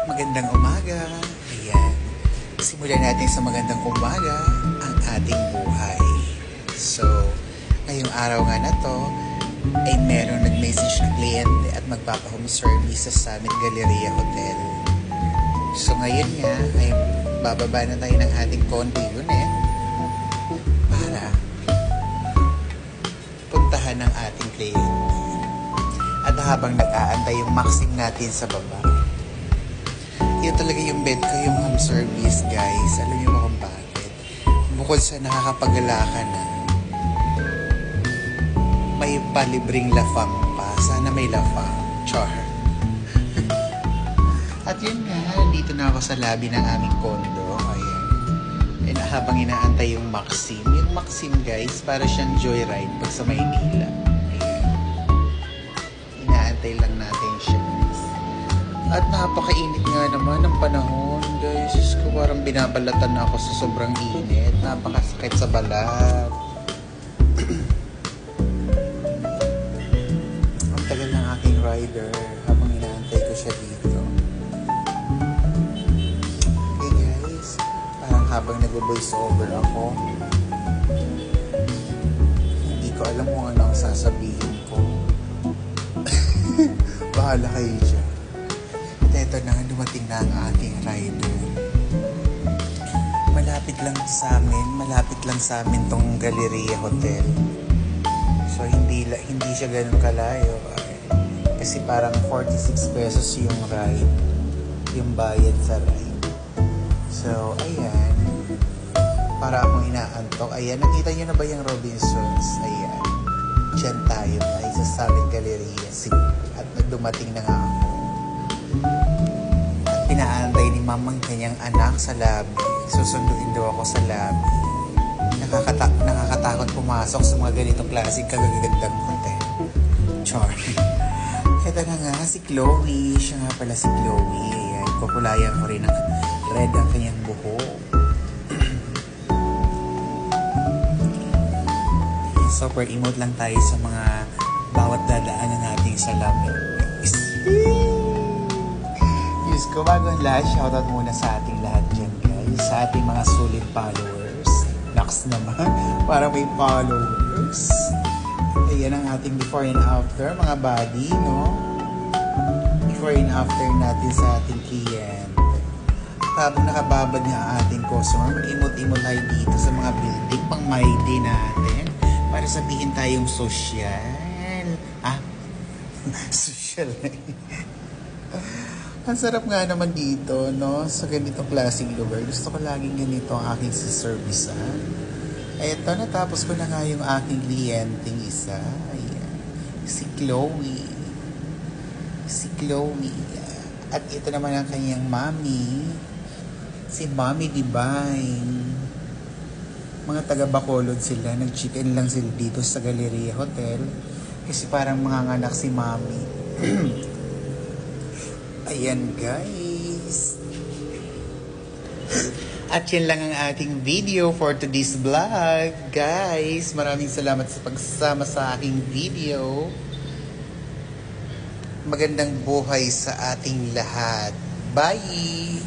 Magandang umaga. Ayan. Simulan natin sa magandang umaga ang ating buhay. So, ngayong araw nga na to, ay merong nag-message na kliyente at magpapa-home service sa Summit Galleria Hotel. So, ngayon nga, ay bababa na tayo ng ating condo unit para puntahan ng ating kliyente. At habang nag-aantay yung maxim natin sa baba, yun talaga yung bed ko, yung home service, guys. Alam niyo ba kung bakit? Bukod sa nakakapagala ka na, may palibring lafang pa. Sana may lafang. Char. At yun nga, dito na ako sa lobby ng aming condo. Ayan. And habang inaantay yung maxim. Yung maxim, guys, para siyang joyride pag sa Maynila. Inaantay lang natin siya. At napakainit nga naman ng panahon, guys. Diyos ko, parang binabalatan na ako sa sobrang init. Napakasakit sa balat. Ang tagal ng aking rider habang inaantay ko siya dito. Okay, guys. Parang habang nag-voice over ako, hindi ko alam kung ano ang sasabihin ko. Bahala kayo dyan. At eto na, dumating na ang ating rider. Malapit lang sa amin tong Galleria Hotel. So hindi siya ganun kalayo. Kasi parang 46 pesos yung ride. Yung bayad sa ride. So, ayan. Para akong inaantok. Ayan, nakita nyo na ba yung Robinsons? Ayan. Diyan tayo ay sa Summit Galleria. At dumating na nga ako. At pinaantay ni mamang kanyang anak sa lobby. Susunduin daw ako sa lobby. Nakakatakot pumasok sa mga ganitong klaseng kagagandang hotel. Char. Ito na nga, si Chloe. Siya nga pala si Chloe. Ayan, kukulayan ko rin ng red ang kanyang buhok. Super emote lang tayo sa mga bawat dadaanan natin sa lobby. Diyos ko, bago ang lahat, shoutout muna sa ating lahat dyan, guys. Sa ating mga solid followers. Naks naman, para may followers. Ayan ang ating before and after, mga buddy, no? Before and after natin sa ating client. Habang nakababad nga ang ating customer, mag-imot-imot tayo dito sa mga building pang my day natin. Para sabihin tayong social. Social. Ang sarap nga naman dito, no? Sa ganitong klaseng lugar. Gusto ko laging ganito ang aking service. Eto, natapos ko na nga yung aking kliyenteng isa. Ayan. Si Chloe. At ito naman ang kanyang mommy. Si Mommy Divine. Mga taga-Bacolod sila. Nag-chicken lang sila dito sa Galleria Hotel. Kasi parang mga anak si Mommy. Ayan, guys. At yan lang ang ating video for today's vlog. Guys, maraming salamat sa pagsama sa aking video. Magandang buhay sa ating lahat. Bye!